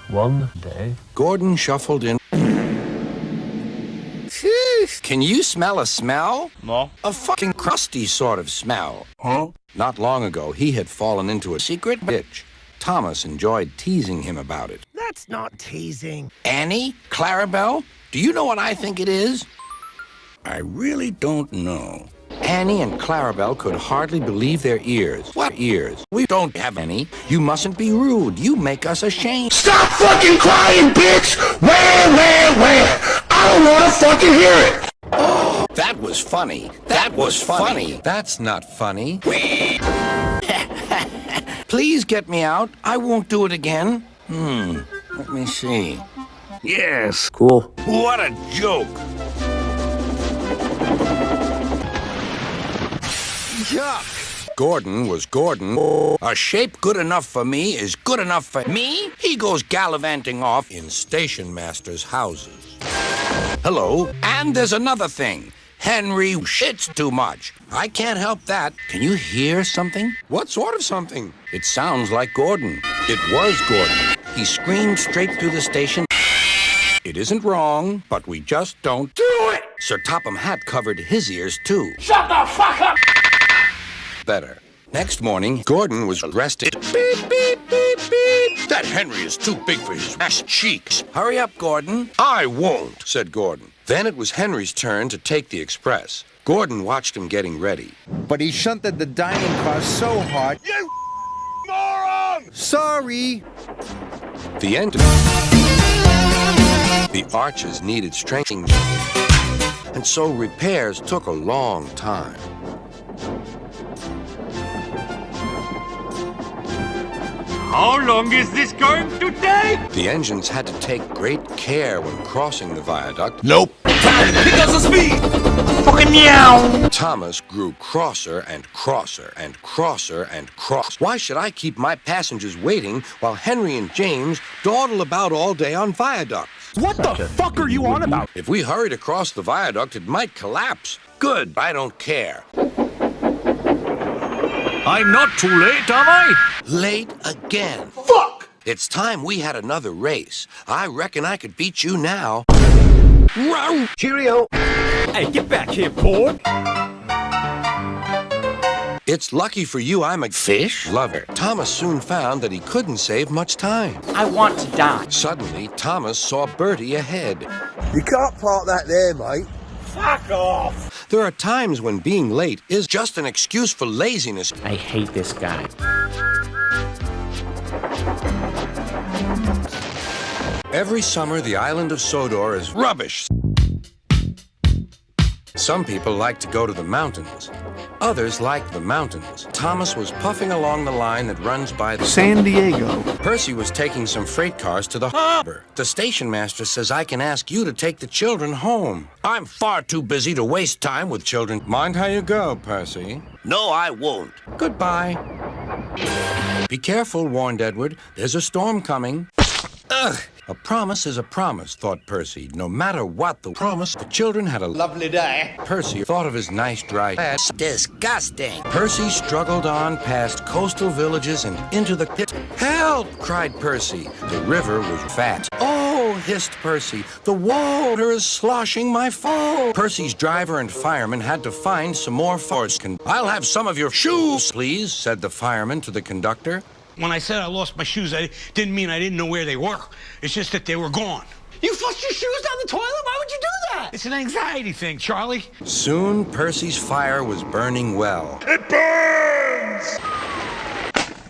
One day, Gordon shuffled in. Can you smell a smell? No. A fucking crusty sort of smell. Huh? Not long ago, he had fallen into a secret ditch. Thomas enjoyed teasing him about it. That's not teasing. Annie? Clarabelle? Do you know what I think it is? I really don't know. Annie and Clarabelle could hardly believe their ears. What ears? We don't have any. You mustn't be rude. You make us ashamed. Stop fucking crying, bitch! Where? I don't wanna fucking hear it! Oh, that was funny. That was funny. That's not funny. Please get me out. I won't do it again. Let me see. Yes. cool. What a joke. Yuck. Gordon was Gordon. A shape good enough for me is good enough for me. He goes gallivanting off in station masters' houses. Hello. And there's another thing. Henry shits too much. I can't help that. Can you hear something? What sort of something? It sounds like Gordon. It was Gordon. He screamed straight through the station. It isn't wrong, but we just don't do it. Sir Topham Hatt covered his ears, too. Shut the fuck up! Better. Next morning, Gordon was arrested. Beep, beep, beep, beep. That Henry is too big for his ass cheeks. Hurry up, Gordon. I won't, said Gordon. Then it was Henry's turn to take the express. Gordon watched him getting ready. But he shunted the dining car so hard. You moron! Sorry. The engine. The arches needed strengthening, and so repairs took a long time. How long is this going to take? The engines had to take great care when crossing the viaduct. Nope. Because of speed! Fucking meow! Thomas grew crosser and crosser and crosser and cross. Why should I keep my passengers waiting while Henry and James dawdle about all day on viaducts? What the fuck are you on about? If we hurried across the viaduct, it might collapse. Good, I don't care. I'm not too late, am I? Late again. Fuck! It's time we had another race. I reckon I could beat you now. Row! Cheerio. Hey, get back here, Port. It's lucky for you I'm a fish lover. Thomas soon found that he couldn't save much time. I want to die. Suddenly, Thomas saw Bertie ahead. You can't park that there, mate. Fuck off! There are times when being late is just an excuse for laziness. I hate this guy. Every summer, the island of Sodor is rubbish. Some people like to go to the mountains. Others like the mountains. Thomas was puffing along the line that runs by the San Diego. Percy was taking some freight cars to the harbor. The station master says I can ask you to take the children home. I'm far too busy to waste time with children. Mind how you go, Percy. No, I won't. Goodbye. Be careful, warned Edward. There's a storm coming. Ugh! A promise is a promise, thought Percy. No matter what the promise, the children had a lovely day. Percy thought of his nice dry ass. Disgusting. Percy struggled on past coastal villages and into the pit. Help! Cried Percy. The river was fat. Oh! Hissed Percy. The water is sloshing my foe. Percy's driver and fireman had to find some more force. I'll have some of your shoes, please, said the fireman to the conductor. When I said I lost my shoes, I didn't mean I didn't know where they were. It's just that they were gone. You flushed your shoes down the toilet? Why would you do that? It's an anxiety thing, Charlie. Soon, Percy's fire was burning well. It burns!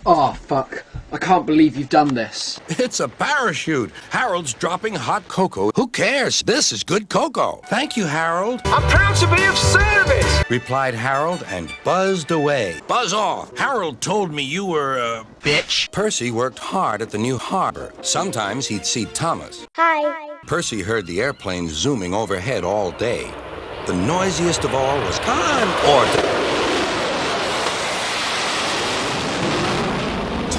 Oh, fuck. I can't believe you've done this. It's a parachute. Harold's dropping hot cocoa. Who cares? This is good cocoa. Thank you, Harold. I'm proud to be of service! Replied Harold and buzzed away. Buzz off. Harold told me you were, bitch. Percy worked hard at the new harbor. Sometimes he'd see Thomas. Hi. Percy heard the airplanes zooming overhead all day. The noisiest of all was or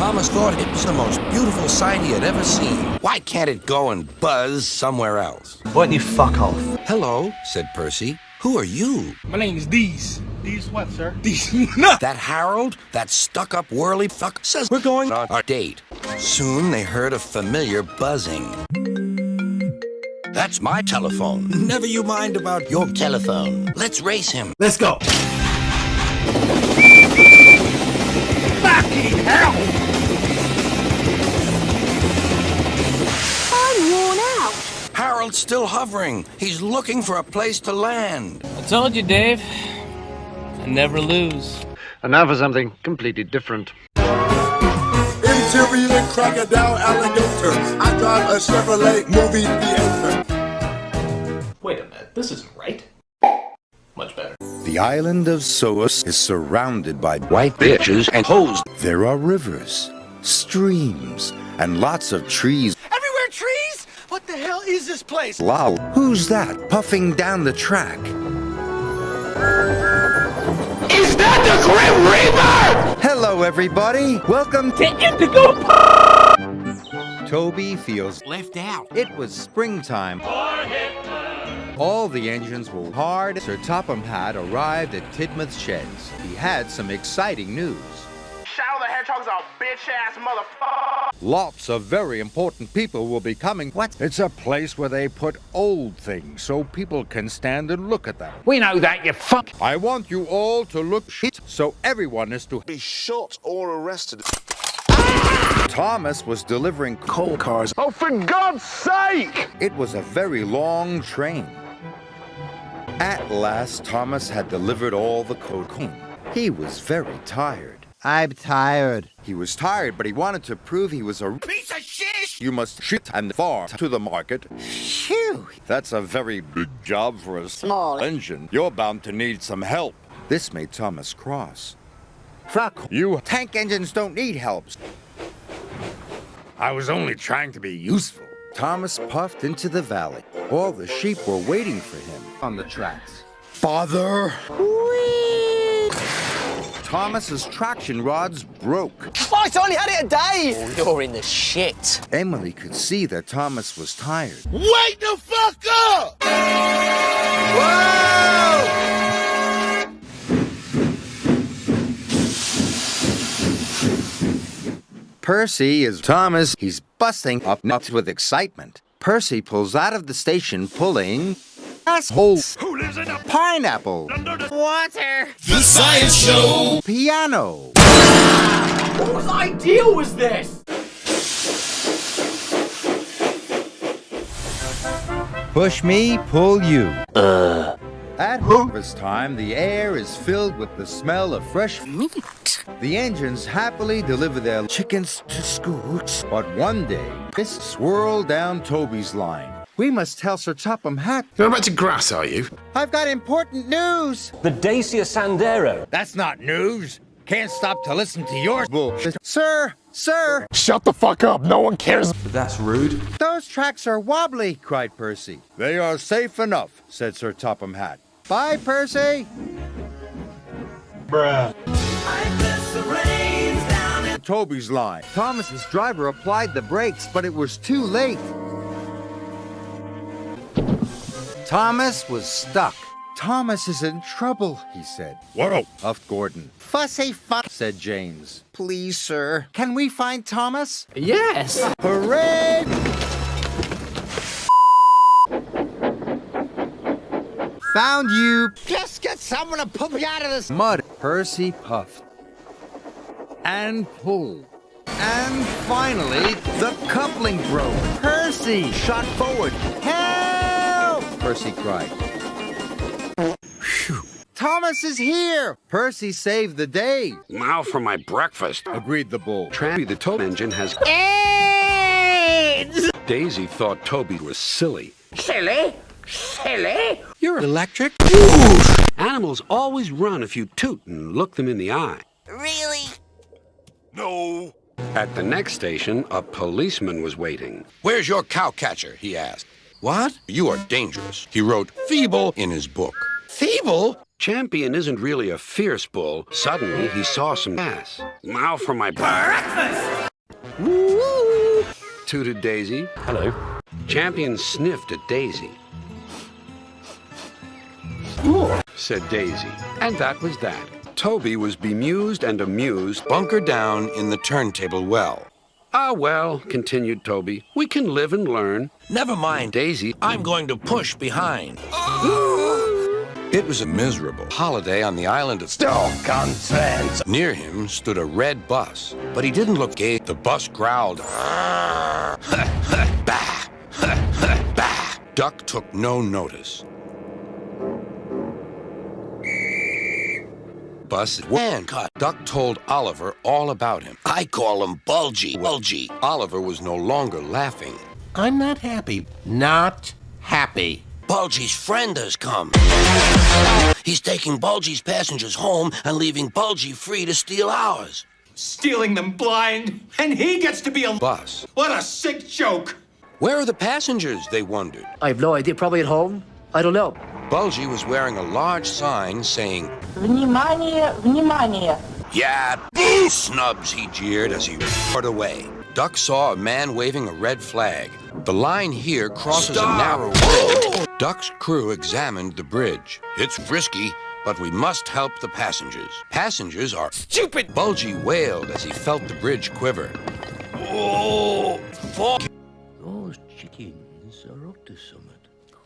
Thomas thought it was the most beautiful sight he had ever seen. Why can't it go and buzz somewhere else? Why don't you fuck off? Hello, said Percy. Who are you? My name is Dees. These what, sir? Dees. That Harold, that stuck-up whirly fuck, says we're going on a date. Soon they heard a familiar buzzing. That's my telephone. Never you mind about your telephone. Let's race him. Let's go. Fucking hell! I'm worn out. Harold's still hovering. He's looking for a place to land. I told you, Dave. I never lose. And now for something completely different. Interior crocodile alligator. I drive a Chevrolet movie theater. Wait a minute, this isn't right. Much better. The island of Sodor is surrounded by White bitches and hoes. There are rivers, streams, and lots of trees. Everywhere trees? What the hell is this place? Lol, who's that puffing down the track? Is that the Grim Reaper? Hello, everybody. Welcome to Indigo Park. Toby feels Left out. it was springtime. All the engines were hard. Sir Topham Hatt arrived at Tidmouth's sheds. He had some exciting news. Shadow the Hedgehog's a bitch-ass motherfucker. Lots of very important people will be coming. What? It's a place where they put old things so people can stand and look at them. We know that, you fuck. I want you all to look shit so everyone is to Be shot or arrested. Thomas was delivering coal cars. Oh, for God's sake! It was a very long train. At last, Thomas had delivered all the cocaine. He was very tired. I'm tired. He was tired, but he wanted to prove he was a Piece of shit! You must shit and far to the market. Phew! That's a very big job for a small engine. You're bound to need some help. This made Thomas cross. Fuck you. Tank engines don't need help. I was only trying to be useful. Thomas puffed into the valley. All the sheep were waiting for him on the tracks. Father! Thomas's traction rods broke. Oh, it's only had it a day! Oh, you're in the shit. Emily could see that Thomas was tired. Wake the fuck up! Percy is Thomas. He's busting up nuts with excitement. Percy pulls out of the station pulling assholes. Who lives in a Pineapple. under the Water! The Science Show? Piano. Whose idea was this? Push me, pull you. At harvest time, the air is filled with the smell of fresh meat. The engines happily deliver their chickens to school. But one day, this swirled down Toby's line. We must tell Sir Topham Hatt. You're about to grass, are you? I've got important news. The Dacia Sandero. That's not news. Can't stop to listen to your bullshit. Sir! Shut the fuck up, no one cares. That's rude. Those tracks are wobbly, cried Percy. They are safe enough, said Sir Topham Hatt. Bye, Percy. Bruh. Toby's line. Thomas's driver applied the brakes, but it was too late. Thomas was stuck. Thomas is in trouble, he said. Whoa, huffed Gordon. Fussy fuck, said James. Please, sir, can we find Thomas? Yes! Hooray! Found you. Just get someone to pull me out of this mud. Percy puffed. And pulled. And finally, the coupling broke. Percy shot forward. Help! Percy cried. Phew. Thomas is here! Percy saved the day. Now for my breakfast. Agreed the bull. Tramby the tow engine has AIDS! Daisy thought Toby was silly. Silly? Silly? You're electric. Animals always run if you toot and look them in the eye. Really? No. At the next station, a policeman was waiting. Where's your cowcatcher? He asked. What? You are dangerous. He wrote feeble in his book. Feeble? Champion isn't really a fierce bull. Suddenly, he saw some ass. Now for my breakfast! Woo! Tooted Daisy. Hello. Champion sniffed at Daisy. Said Daisy. And that was that. Toby was bemused and amused, bunkered down in the turntable well. Ah, well, continued Toby, we can live and learn. Never mind, Daisy. I'm going to push behind. It was a miserable holiday on the island of Stoke-on-Trent. Near him stood a red bus, but he didn't look gay. The bus growled. Bah! Bah! Duck took no notice. Bus and cut. Duck told Oliver all about him. I call him Bulgy. Bulgy. Oliver was no longer laughing. I'm not happy. Not happy. Bulgy's friend has come. He's taking Bulgy's passengers home and leaving Bulgy free to steal ours. Stealing them blind, and he gets to be a Bus. What a sick joke. Where are the passengers, they wondered. I have no idea. Probably at home. I don't know. Bulgy was wearing a large sign saying, Внимание, внимание. "Yeah, snubs," he jeered as he roared away. Duck saw a man waving a red flag. The line here crosses a narrow road. Duck's crew examined the bridge. It's risky, but we must help the passengers. Passengers are stupid. Bulgy wailed as he felt the bridge quiver. Oh, fuck. Those chickens are up to something.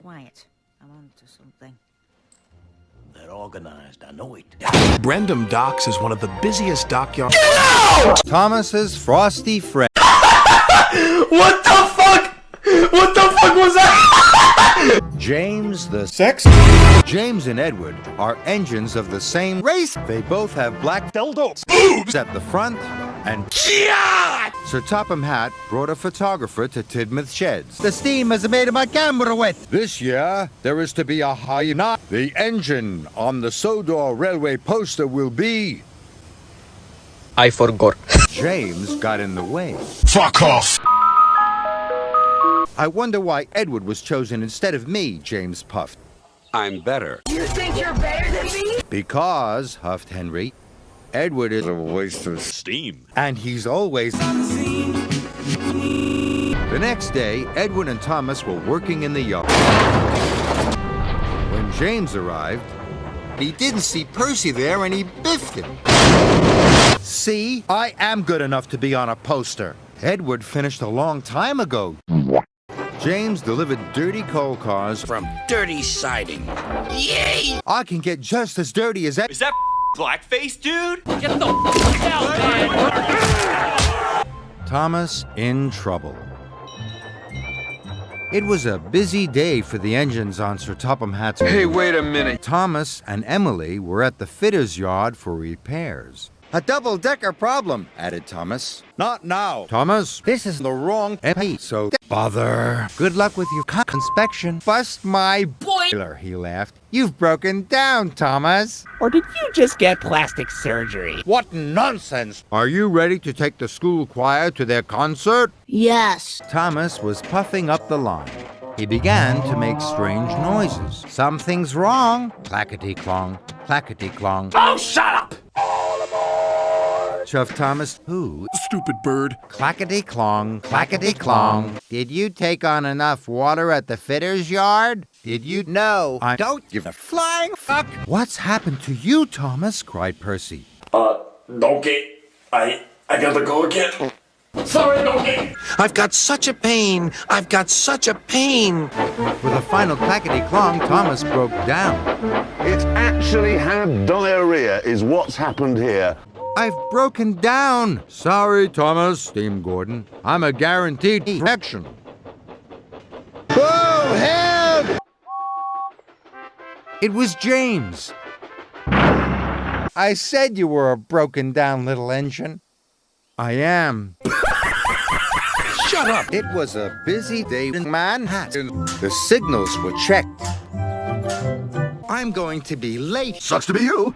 Quiet. I'm on to something. They're organized, I know it. Brendam Docks is one of the busiest dockyards. Thomas's frosty friend. What the fuck? What the fuck was that? James the sex. James and Edward are engines of the same race. They both have black dildos at the front and Sir Topham Hatt brought a photographer to Tidmouth Sheds. The steam has made my camera wet. This year, there is to be a high knot. The engine on the Sodor railway poster will be... I forgot. James got in the way. Fuck off! I wonder why Edward was chosen instead of me, James puffed. I'm better. You think you're better than me? Because, huffed Henry, Edward is a waste of steam. And he's always... The next day, Edward and Thomas were working in the yard. When James arrived, he didn't see Percy there and he biffed him. See, I am good enough to be on a poster. Edward finished a long time ago. James delivered dirty coal cars From dirty siding. Yay! I can get just as dirty as that. Is that blackface, dude? Get the fuck out, man! Thomas in trouble. It was a busy day for the engines on Sir Topham Hatt's... Hey, wait a minute. Thomas and Emily were at the fitter's yard for repairs. A double-decker problem, added Thomas. Not now. Thomas, this is the wrong MP, so bother. Good luck with your inspection. Bust my boiler, he laughed. You've broken down, Thomas. Or did you just get plastic surgery? What nonsense. Are you ready to take the school choir to their concert? Yes. Thomas was puffing up the line. He began to make strange noises. Something's wrong. Clackety-clong, clackety-clong. Oh, shut up! Chuff Thomas, who? Stupid bird. Clackety-clong, clackety-clong. Did you take on enough water at the fitter's yard? Did you? No, I don't give a flying fuck. What's happened to you, Thomas? Cried Percy. Donkey, I gotta go again. Sorry, Donkey. I've got such a pain. I've got such a pain. With a final clackety-clong, Thomas broke down. It's actually had diarrhea is what's happened here. I've broken down. Sorry, Thomas, steamed Gordon. I'm a guaranteed infection. Oh, help! It was James. I said you were a broken down little engine. I am. Shut up. It was a busy day in Manhattan. The signals were checked. I'm going to be late. Sucks to be you.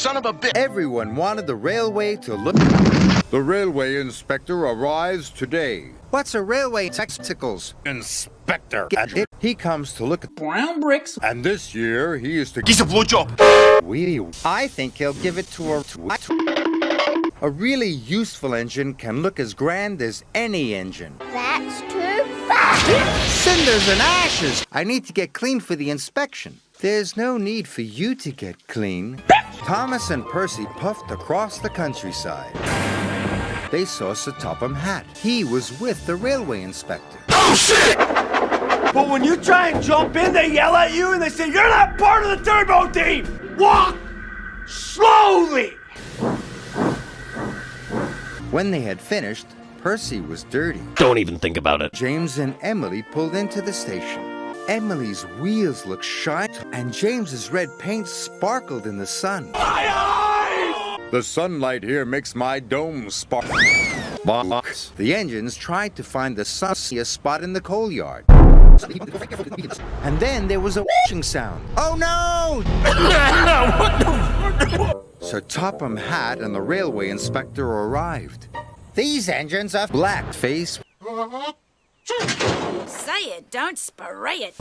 Son of a bitch. Everyone wanted the railway to look. The railway inspector arrives today. What's a railway testicles? Inspector. He comes to look at Brown bricks. and this year he is to He's a blowjob. I think he'll give it to her. A really useful engine can look as grand as any engine. That's too fast. Cinders and ashes! I need to get clean for the inspection. There's no need for you to get clean. Thomas and Percy puffed across the countryside. they saw Sir Topham Hatt. He was with the railway inspector. Oh shit! But when you try and jump in, they yell at you and they say, "You're not part of the turbo team! Walk slowly!" When they had finished, Percy was dirty. Don't even think about it. James and Emily pulled into the station. Emily's wheels looked shiny, and James's red paint sparkled in the sun. My eyes! The sunlight here makes my dome sparkle. The engines tried to find the sunniest spot in the coal yard. And then there was a whooshing sound. Oh no! Sir Topham Hatt and the railway inspector arrived. These engines are blackface. Say it, don't spray it.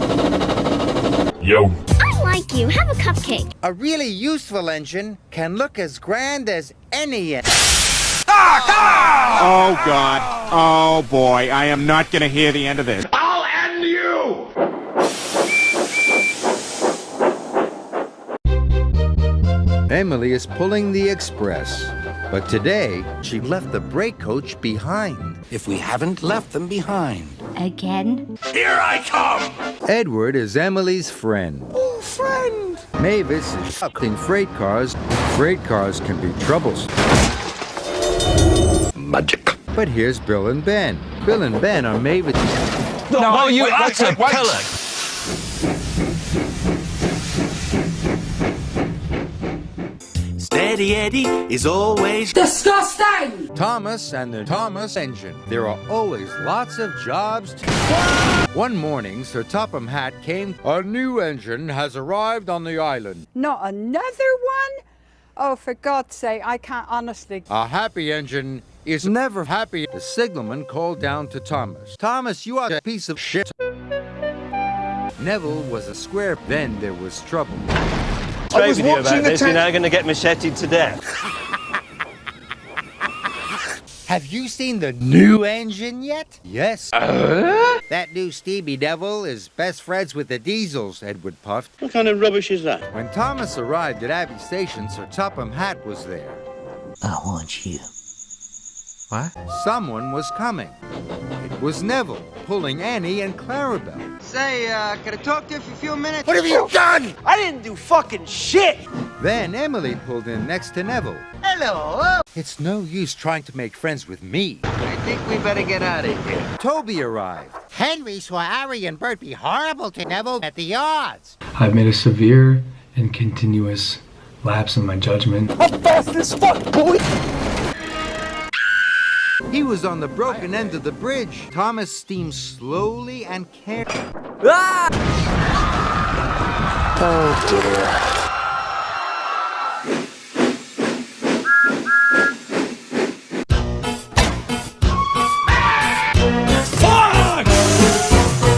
Yo. I like you. Have a cupcake. A really useful engine can look as grand as any engine. Oh, God. Oh, boy. I am not going to hear the end of this. I'll end you! Emily is pulling the express, but today she left the brake coach behind. If we haven't left them behind. Again? Here I come! Edward is Emily's friend. Oh, friend! Mavis is shucking freight cars. Freight cars can be troublesome. Magic. But here's Bill and Ben. Bill and Ben are Mavis. No, you utter pillock! Steady Eddie is always Disgusting! Thomas and the Thomas engine. There are always lots of jobs to... One morning, Sir Topham Hatt came. A new engine has arrived on the island. Not another one? Oh, for God's sake, I can't honestly... A happy engine is never happy. The signalman called down to Thomas. Thomas, you are a piece of shit. Neville was a square. Then there was trouble. I was watching the you're now going to get macheted to death. Have you seen the new engine yet? Yes. That new Stevie Devil is best friends with the Diesels, Edward puffed. What kind of rubbish is that? When Thomas arrived at Abbey Station, Sir Topham Hatt was there. I want you. What? Someone was coming. It was Neville, pulling Annie and Clarabelle. Say, can I talk to you for a few minutes? What have you done? I didn't do fucking shit! Then Emily pulled in next to Neville. Hello. It's no use trying to make friends with me. I think we better get out of here. Toby arrived. Henry saw Harry and Bert be horrible to Neville at the yards. I've made a severe and continuous lapse in my judgment. I'm fast as fuck, boy! He was on the broken end of the bridge. Thomas steamed slowly and carefully. Ah! Oh, dear.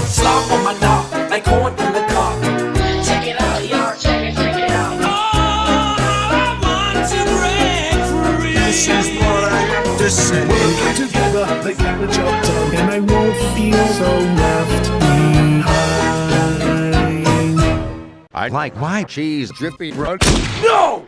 Slop on my dog, like corn in the car. Check it out, y'all. Check it out. I want to break free. This is what I have to say. We'll get together, like get the job done, and I won't feel so left behind. I like my cheese drippy run. No!